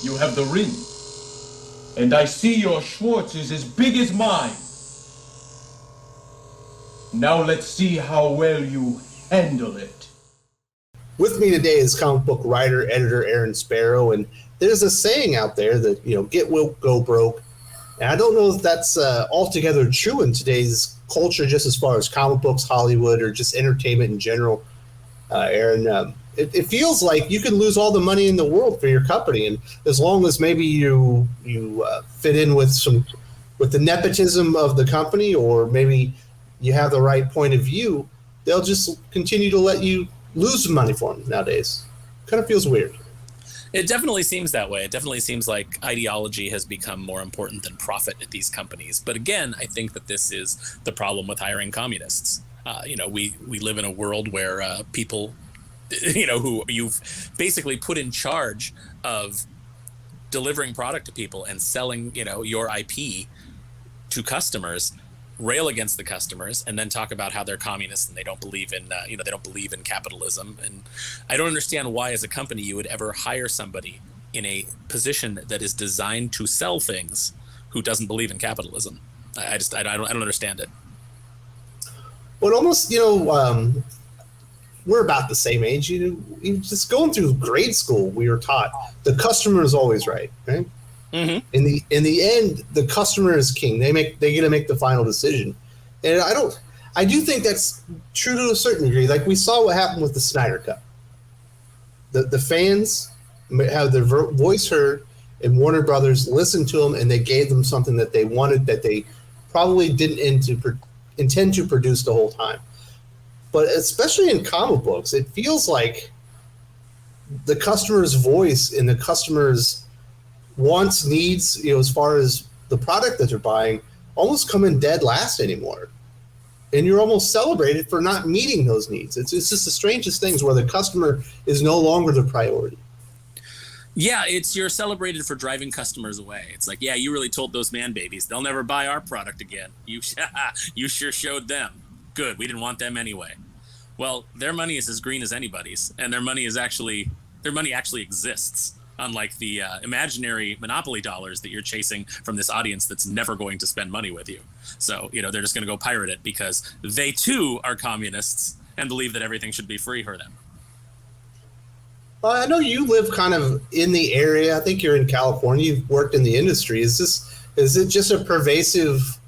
You have the ring. And I see your Schwartz is as big as mine. Now let's see how well you handle it. With me today is comic book writer, editor Aaron Sparrow, and there's a saying out there that, get woke, go broke. And I don't know if that's altogether true in today's culture, just as far as comic books, Hollywood, or just entertainment in general. Aaron, it feels like you can lose all the money in the world for your company, and as long as maybe you fit in with the nepotism of the company, or maybe you have the right point of view, they'll just continue to let you lose money for them nowadays. Kind of feels weird. It definitely seems that way. It definitely seems like ideology has become more important than profit at these companies. But again, I think that this is the problem with hiring communists. We live in a world where people, who you've basically put in charge of delivering product to people and selling, your IP to customers, rail against the customers, and then talk about how they're communists and they don't believe in, they don't believe in capitalism. And I don't understand why, as a company, you would ever hire somebody in a position that is designed to sell things who doesn't believe in capitalism. I don't understand it. Well, almost, we're about the same age. Just going through grade school, we were taught the customer is always right, right? Mm-hmm. In the end, the customer is king. They get to make the final decision, and I do think that's true to a certain degree. Like we saw what happened with the Snyder Cut. The fans have their voice heard, and Warner Brothers listened to them, and they gave them something that they wanted, that they probably didn't intend to produce the whole time. But especially in comic books, it feels like the customer's voice and the customer's wants, needs, as far as the product that they're buying, almost come in dead last anymore. And you're almost celebrated for not meeting those needs. It's just the strangest things where the customer is no longer the priority. Yeah, you're celebrated for driving customers away. It's like, yeah, you really told those man babies they'll never buy our product again. You sure showed them. Good, we didn't want them anyway. Well, their money is as green as anybody's, and their money actually exists. Unlike the imaginary monopoly dollars that you're chasing from this audience that's never going to spend money with you. So, they're just going to go pirate it because they too are communists and believe that everything should be free for them. I know you live kind of in the area. I think you're in California. You've worked in the industry. Is it just a pervasive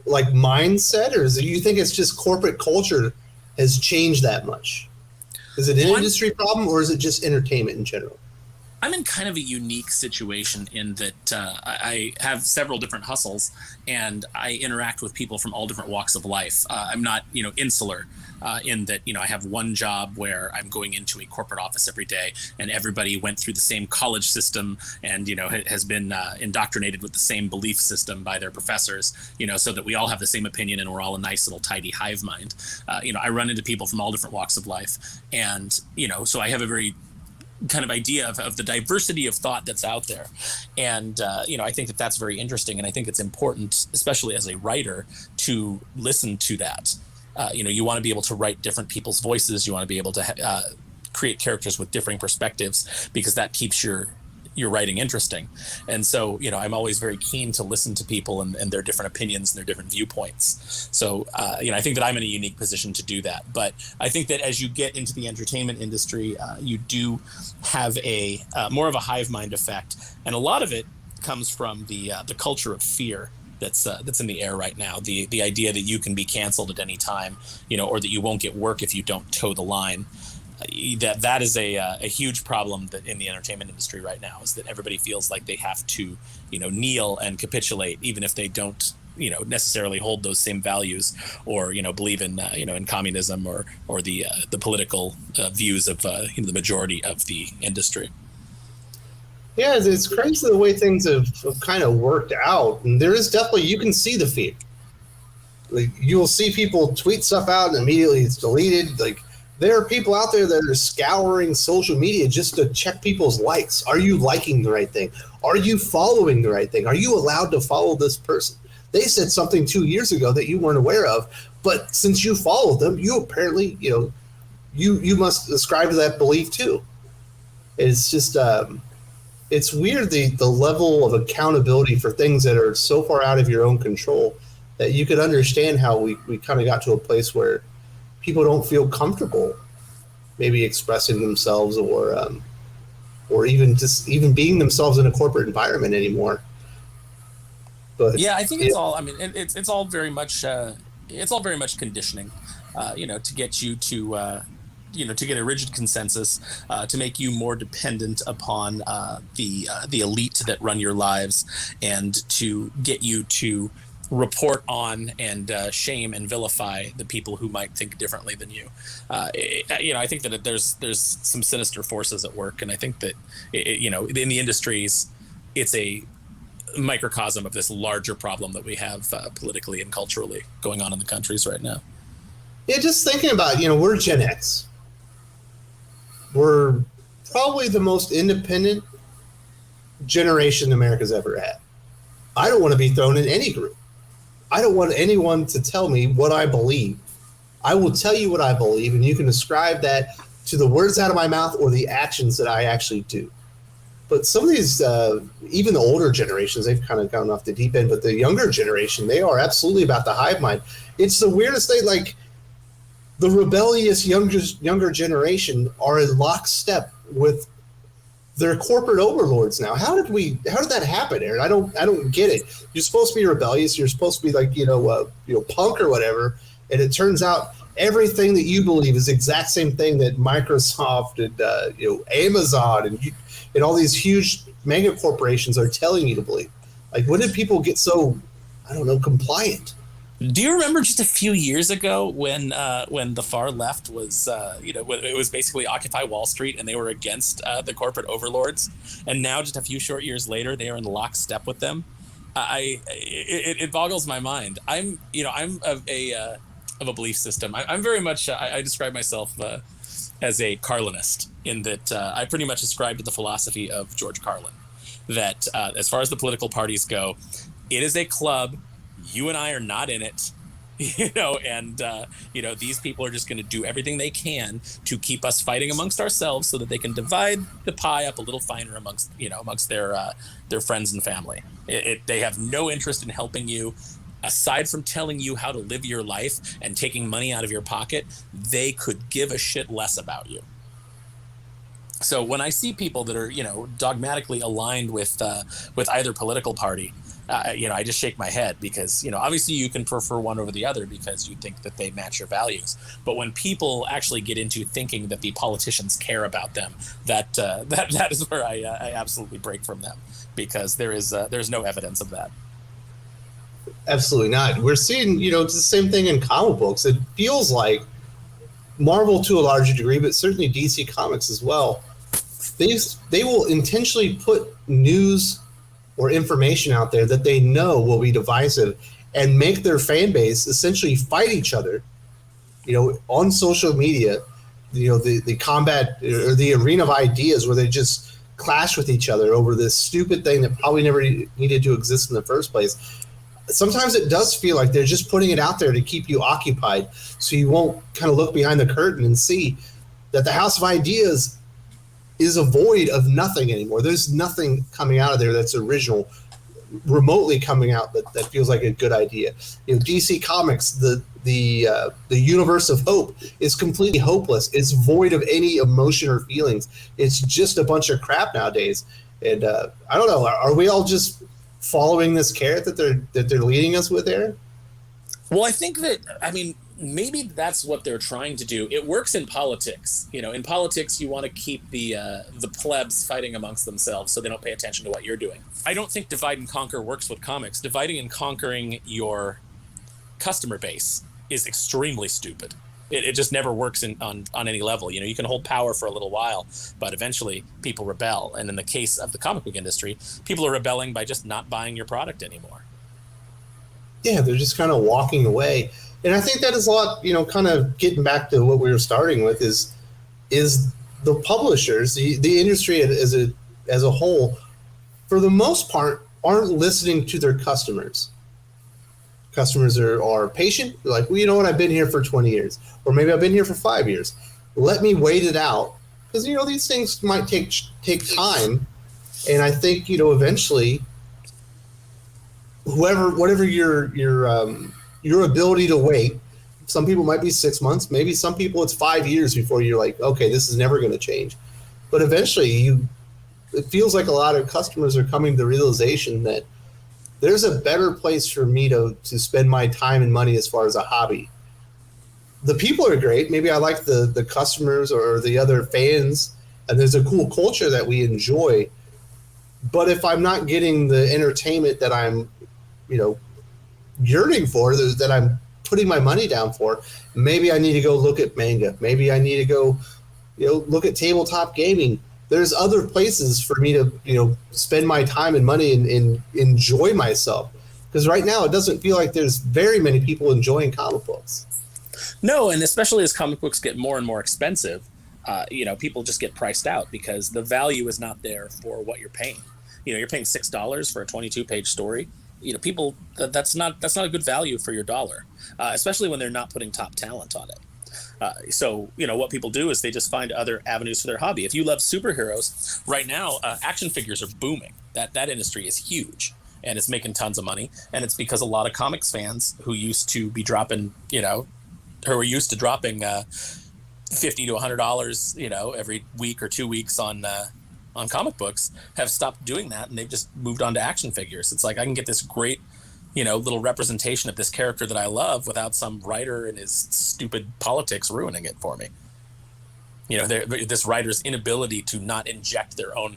mindset, or you think it's just corporate culture has changed that much? Is it an industry problem, or is it just entertainment in general? I'm in kind of a unique situation in that I have several different hustles, and I interact with people from all different walks of life. I'm not, insular in that, I have one job where I'm going into a corporate office every day, and everybody went through the same college system and, has been indoctrinated with the same belief system by their professors, so that we all have the same opinion and we're all a nice little tidy hive mind. I run into people from all different walks of life, and, so I have a very kind of idea of the diversity of thought that's out there. And, I think that that's very interesting. And I think it's important, especially as a writer, to listen to that. You want to be able to write different people's voices. You want to be able to create characters with differing perspectives, because that keeps your writing interesting. And so, I'm always very keen to listen to people and their different opinions and their different viewpoints. So, I think that I'm in a unique position to do that. But I think that as you get into the entertainment industry, you do have a more of a hive mind effect. And a lot of it comes from the culture of fear that's in the air right now. The idea that you can be canceled at any time, or that you won't get work if you don't toe the line. That is a huge problem that in the entertainment industry right now, is that everybody feels like they have to, kneel and capitulate, even if they don't, necessarily hold those same values, or, believe in, in communism or the political views of, the majority of the industry. Yeah, it's crazy the way things have kind of worked out. And there is definitely, you can see the feed. Like, you will see people tweet stuff out and immediately it's deleted. Like, there are people out there that are scouring social media just to check people's likes. Are you liking the right thing? Are you following the right thing? Are you allowed to follow this person? They said something 2 years ago that you weren't aware of, but since you followed them, you apparently, you must ascribe to that belief too. It's just, it's weird the level of accountability for things that are so far out of your own control that you could understand how we kind of got to a place where people don't feel comfortable maybe expressing themselves or even being themselves in a corporate environment anymore. But yeah, I think it's all. I mean, it's all very much conditioning, to get you to to get a rigid consensus, to make you more dependent upon the elite that run your lives, and to get you to report on and shame and vilify the people who might think differently than you. I think that there's some sinister forces at work, and I think that in the industries, it's a microcosm of this larger problem that we have politically and culturally going on in the countries right now. Yeah, just thinking about, we're Gen X. We're probably the most independent generation America's ever had. I don't want to be thrown in any group. I don't want anyone to tell me what I believe. I will tell you what I believe, and you can ascribe that to the words out of my mouth or the actions that I actually do. But some of these, even the older generations, they've kind of gone off the deep end. But the younger generation, they are absolutely about the hive mind. It's the weirdest thing. Like, the rebellious younger generation are in lockstep with their corporate overlords now. How did that happen, Aaron? I don't get it. You're supposed to be rebellious. You're supposed to be like punk or whatever. And it turns out everything that you believe is the exact same thing that Microsoft and Amazon and all these huge mega corporations are telling you to believe. Like, when did people get so, compliant? Do you remember just a few years ago when the far left was, it was basically Occupy Wall Street and they were against the corporate overlords, and now just a few short years later they are in lockstep with them? It boggles my mind. I'm of a belief system. I'm very much. I describe myself as a Carlinist, in that I pretty much ascribe to the philosophy of George Carlin. That as far as the political parties go, it is a club. You and I are not in it, and these people are just going to do everything they can to keep us fighting amongst ourselves, so that they can divide the pie up a little finer amongst their friends and family. They have no interest in helping you. Aside from telling you how to live your life and taking money out of your pocket, they could give a shit less about you. So when I see people that are, dogmatically aligned with either political party, I just shake my head, because, obviously you can prefer one over the other because you think that they match your values. But when people actually get into thinking that the politicians care about them, that is where I absolutely break from them, because there's no evidence of that. Absolutely not. We're seeing, it's the same thing in comic books. It feels like Marvel to a larger degree, but certainly DC Comics as well. They will intentionally put news or information out there that they know will be divisive and make their fan base essentially fight each other, on social media, the combat or the arena of ideas, where they just clash with each other over this stupid thing that probably never needed to exist in the first place. Sometimes it does feel like they're just putting it out there to keep you occupied, so you won't kind of look behind the curtain and see that the House of Ideas is a void of nothing anymore. There's nothing coming out of there that's original, remotely coming out that feels like a good idea. DC Comics, the universe of hope, is completely hopeless. It's void of any emotion or feelings. It's just a bunch of crap nowadays. And I don't know. Are we all just following this carrot that they're leading us with, Aaron? Well, I think that, maybe that's what they're trying to do. It works in politics. In politics, you want to keep the plebs fighting amongst themselves so they don't pay attention to what you're doing. I don't think divide and conquer works with comics. Dividing and conquering your customer base is extremely stupid. It just never works on any level. You can hold power for a little while, but eventually people rebel. And in the case of the comic book industry, people are rebelling by just not buying your product anymore. Yeah, they're just kind of walking away. And I think that is a lot, kind of getting back to what we were starting with, is the publishers, the industry as a whole, for the most part, aren't listening to their customers. Customers are patient. They're like, well, you know what? I've been here for 20 years, or maybe I've been here for 5 years. Let me wait it out, because these things might take time. And I think, eventually, whatever your ability to wait, some people might be 6 months, maybe some people it's 5 years before you're like, okay, this is never going to change. But eventually it feels like a lot of customers are coming to the realization that there's a better place for me to spend my time and money as far as a hobby. The people are great. Maybe I like the customers or the other fans, and there's a cool culture that we enjoy. But if I'm not getting the entertainment that I'm, yearning for, that I'm putting my money down for, maybe I need to go look at manga. Maybe I need to go, look at tabletop gaming. There's other places for me to, spend my time and money and enjoy myself. Because right now it doesn't feel like there's very many people enjoying comic books. No, and especially as comic books get more and more expensive, people just get priced out because the value is not there for what you're paying. You're paying $6 for a 22-page story. People, that's not a good value for your dollar, especially when they're not putting top talent on it. So what people do is they just find other avenues for their hobby. If you love superheroes, right now action figures are booming. That industry is huge, and it's making tons of money. And it's because a lot of comics fans who used to be dropping, who are used to dropping $50 to $100, every week or 2 weeks on comic books, have stopped doing that, and they've just moved on to action figures. It's like I can get this great, little representation of this character that I love without some writer and his stupid politics ruining it for me. This writer's inability to not inject their own,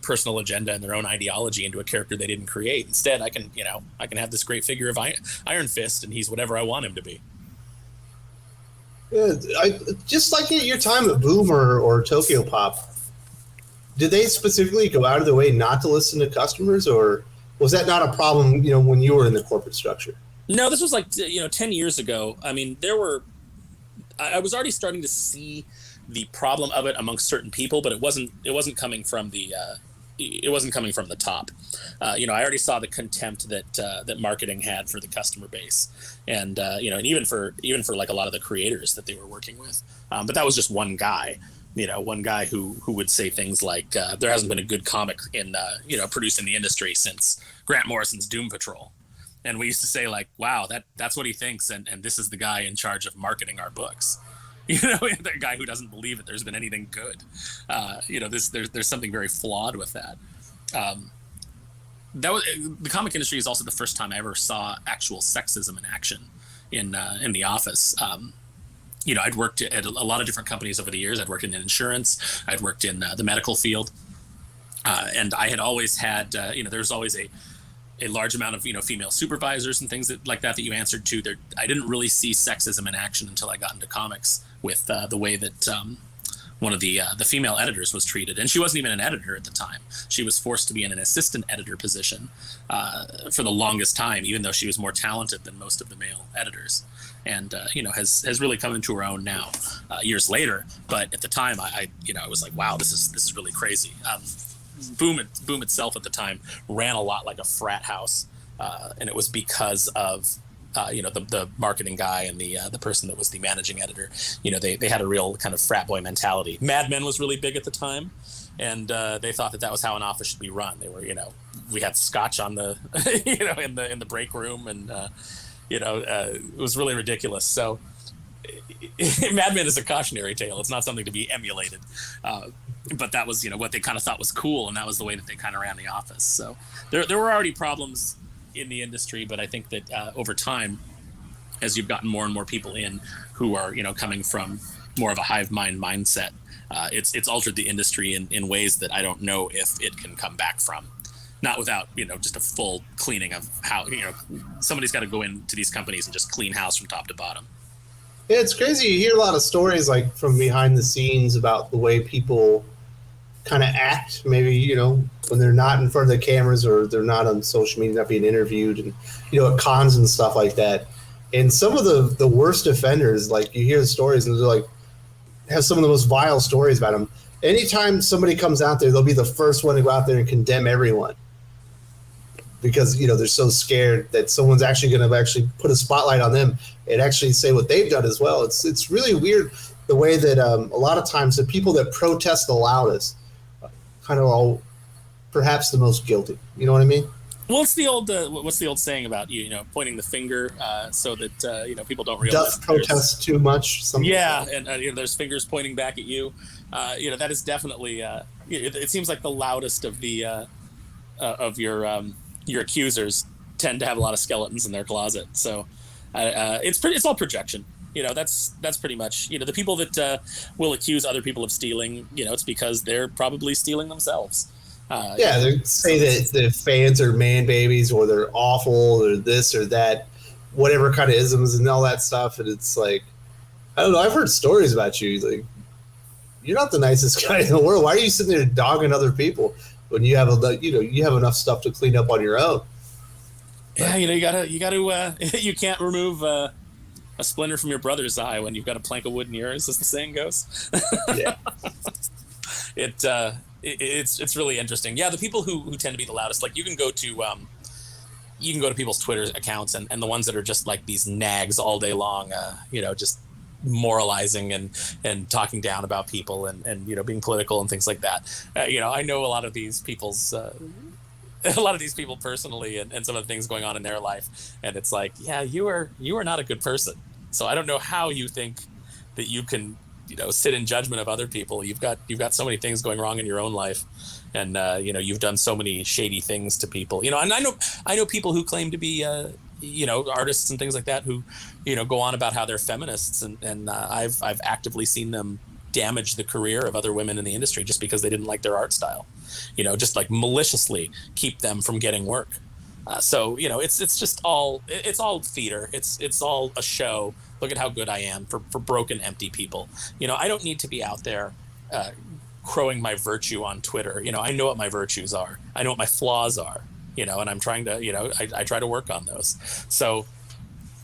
personal agenda and their own ideology into a character they didn't create. Instead, I can have this great figure of Iron Fist, and he's whatever I want him to be. Yeah, just like at your time at Boom or Tokyo Pop, did they specifically go out of their way not to listen to customers, or was that not a problem, when you were in the corporate structure? No, this was like, 10 years ago. I mean, I was already starting to see the problem of it amongst certain people, but it wasn't coming from the top. I already saw the contempt that marketing had for the customer base, and and even for like a lot of the creators that they were working with. But that was just one guy. One guy who would say things like, there hasn't been a good comic produced in the industry since Grant Morrison's Doom Patrol. And we used to say, like, wow, that's what he thinks, and this is the guy in charge of marketing our books. The guy who doesn't believe that there's been anything good. There's something very flawed with that. The comic industry is also the first time I ever saw actual sexism in action in the office. I'd worked at a lot of different companies over the years. I'd worked in insurance. I'd worked in the medical field. And I had always had, there was always a large amount of, female supervisors and things like that you answered to. I didn't really see sexism in action until I got into comics with the way that one of the female editors was treated. And she wasn't even an editor at the time. She was forced to be in an assistant editor position for the longest time, even though she was more talented than most of the male editors. And has really come into her own now, years later. But at the time, I was like, wow, this is really crazy. Boom itself at the time ran a lot like a frat house, and it was because of the marketing guy and the person that was the managing editor. They had a real kind of frat boy mentality. Mad Men was really big at the time, and they thought that was how an office should be run. They were, we had scotch on the in the break room, and it was really ridiculous. So Mad Men is a cautionary tale. It's not something to be emulated. But that was, what they kind of thought was cool, and that was the way that they kind of ran the office. So there were already problems in the industry, but I think that over time, as you've gotten more and more people in who are, coming from more of a hive mind mindset, it's altered the industry in ways that I don't know if it can come back from. Not without, just a full cleaning of how, somebody's got to go into these companies and just clean house from top to bottom. Yeah, it's crazy. You hear a lot of stories like from behind the scenes about the way people kind of act, maybe, when they're not in front of the cameras or they're not on social media, not being interviewed, and, at cons and stuff like that. And some of the worst offenders, like you hear the stories and they're like, have some of the most vile stories about them. Anytime somebody comes out there, they'll be the first one to go out there and condemn everyone. Because, they're so scared that someone's actually going to actually put a spotlight on them and actually say what they've done as well. It's really weird the way that a lot of times the people that protest the loudest kind of all perhaps the most guilty. You know what I mean? Well, it's the old what's the old saying about pointing the finger so that people don't realize Doth protest too much. Yeah, and there's fingers pointing back at you. That is definitely it seems like the loudest of the of your accusers tend to have a lot of skeletons in their closet. So it's all projection. That's pretty much the people that will accuse other people of stealing. It's because they're probably stealing themselves. They say that the fans are man babies, or they're awful, or this or that, whatever kind of isms and all that stuff. And it's like, I don't know. I've heard stories about you. Like, you're not the nicest guy in the world. Why are you sitting there dogging other people when you have you have enough stuff to clean up on your own? Yeah, you gotta you can't remove a splinter from your brother's eye when you've got a plank of wood in yours, as the saying goes. Yeah. It's really interesting. Yeah, the people who tend to be the loudest, like you can go to people's Twitter accounts and the ones that are just like these nags all day long, just moralizing and talking down about people and being political and things like that. I know a lot of these people personally and some of the things going on in their life, and it's like, yeah, you are not a good person. So I don't know how you think that you can sit in judgment of other people. You've got so many things going wrong in your own life, and you've done so many shady things to people. And I know people who claim to be artists and things like that who go on about how they're feminists, and I've actively seen them damage the career of other women in the industry just because they didn't like their art style. Just like maliciously keep them from getting work. So it's just all theater. It's all a show. Look at how good I am for broken, empty people. I don't need to be out there crowing my virtue on Twitter. I know what my virtues are. I know what my flaws are. And I'm trying to, I try to work on those. So,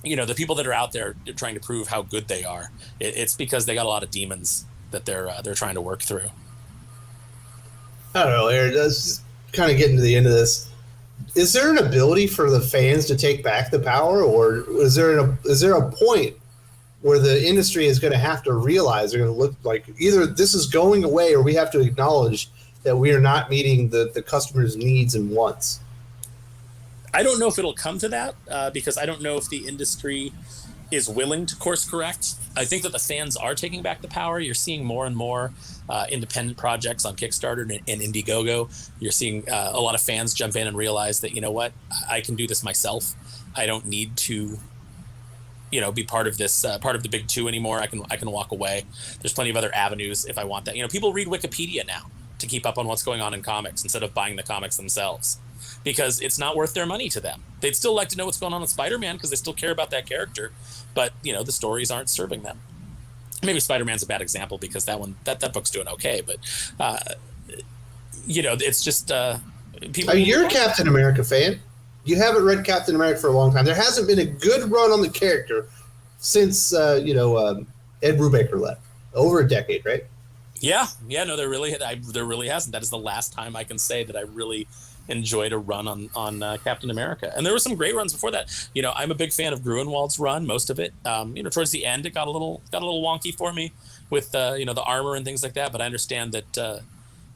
the people that are out there trying to prove how good they are, it's because they got a lot of demons that they're trying to work through. I don't know, Aaron. Let's just kind of get into the end of this. Is there an ability for the fans to take back the power, or is there a point where the industry is going to have to realize they're going to look like either this is going away, or we have to acknowledge that we are not meeting the customer's needs and wants? I don't know if it'll come to that because I don't know if the industry is willing to course correct. I think that the fans are taking back the power. You're seeing more and more independent projects on Kickstarter and Indiegogo. You're seeing a lot of fans jump in and realize that, I can do this myself. I don't need to, be part of this, part of the big two anymore. I can walk away. There's plenty of other avenues if I want that. People read Wikipedia now to keep up on what's going on in comics instead of buying the comics themselves, because it's not worth their money to them. They'd still like to know what's going on with Spider-Man because they still care about that character, but the stories aren't serving them. Maybe Spider-Man's a bad example because that book's doing okay, but it's just people. You're a Captain America fan. You haven't read Captain America for a long time. There hasn't been a good run on the character since Ed Brubaker left. Over a decade, right? Yeah. No, there really hasn't. That is the last time I can say that I really enjoyed a run on Captain America, and there were some great runs before that. I'm a big fan of Gruenwald's run, most of it. Towards the end, it got a little wonky for me with the armor and things like that. But I understand that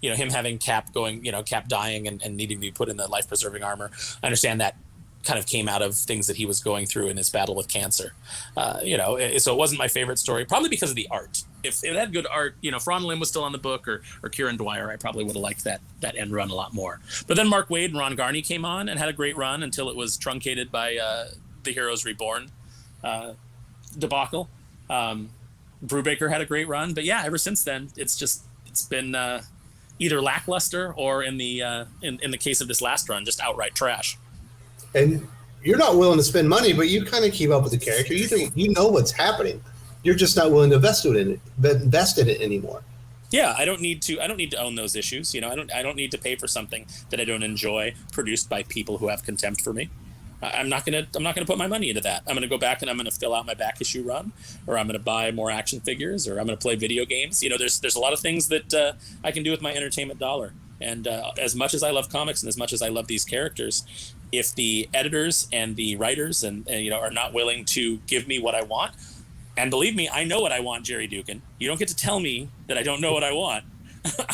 him having Cap going, Cap dying and needing to be put in the life preserving armor. I understand that kind of came out of things that he was going through in his battle with cancer. So it wasn't my favorite story, probably because of the art. If it had good art, if Ron Lim was still on the book or Kieran Dwyer, I probably would have liked that end run a lot more. But then Mark Waid and Ron Garney came on and had a great run until it was truncated by the Heroes Reborn debacle. Brubaker had a great run, but yeah, ever since then, it's been either lackluster or in the case of this last run, just outright trash. And you're not willing to spend money, but you kind of keep up with the character. You know what's happening. You're just not willing to invest in it anymore. Yeah, I don't need to own those issues. I don't need to pay for something that I don't enjoy, produced by people who have contempt for me. I'm not gonna put my money into that. I'm gonna go back and I'm gonna fill out my back issue run, or I'm gonna buy more action figures, or I'm gonna play video games. There's a lot of things that I can do with my entertainment dollar. And as much as I love comics and as much as I love these characters, if the editors and the writers and are not willing to give me what I want, and believe me, I know what I want, Jerry Dukin. You don't get to tell me that I don't know what I want.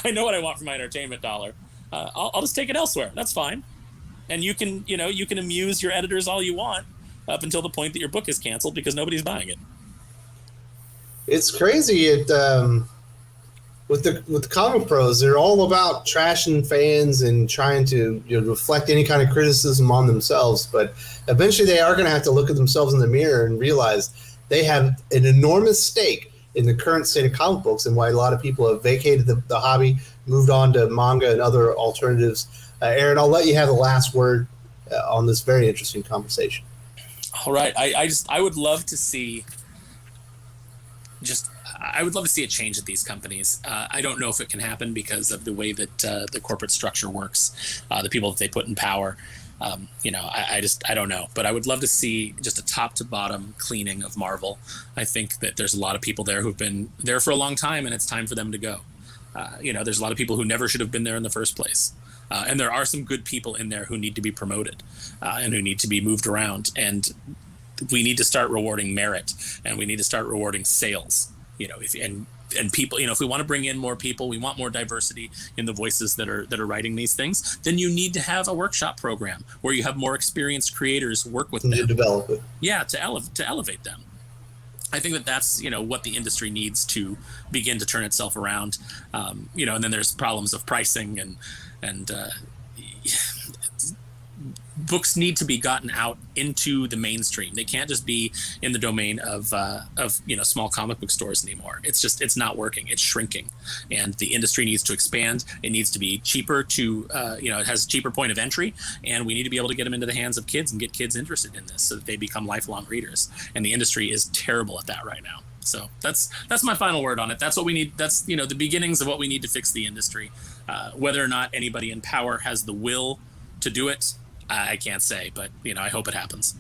I know what I want for my entertainment dollar. I'll just take it elsewhere. That's fine. And you can amuse your editors all you want up until the point that your book is canceled because nobody's buying it. It's crazy. With the comic pros, they're all about trashing fans and trying to reflect any kind of criticism on themselves. But eventually, they are going to have to look at themselves in the mirror and realize they have an enormous stake in the current state of comic books and why a lot of people have vacated the hobby, moved on to manga and other alternatives. Aaron, I'll let you have the last word on this very interesting conversation. All right, I would love to see a change at these companies. I don't know if it can happen because of the way that the corporate structure works, the people that they put in power. I don't know. But I would love to see just a top to bottom cleaning of Marvel. I think that there's a lot of people there who've been there for a long time, and it's time for them to go. There's a lot of people who never should have been there in the first place. And there are some good people in there who need to be promoted and who need to be moved around. And we need to start rewarding merit, and we need to start rewarding sales. And people, if we want to bring in more people, we want more diversity in the voices that are writing these things, then you need to have a workshop program where you have more experienced creators work with them. To develop it. Yeah, to elevate them. I think that's what the industry needs to begin to turn itself around. And then there's problems of pricing and books need to be gotten out into the mainstream. They can't just be in the domain of small comic book stores anymore. It's not working. It's shrinking, and the industry needs to expand. It needs to be cheaper to it has a cheaper point of entry, and we need to be able to get them into the hands of kids and get kids interested in this so that they become lifelong readers. And the industry is terrible at that right now. So that's my final word on it. That's what we need. That's the beginnings of what we need to fix the industry. Whether or not anybody in power has the will to do it, I can't say, but I hope it happens.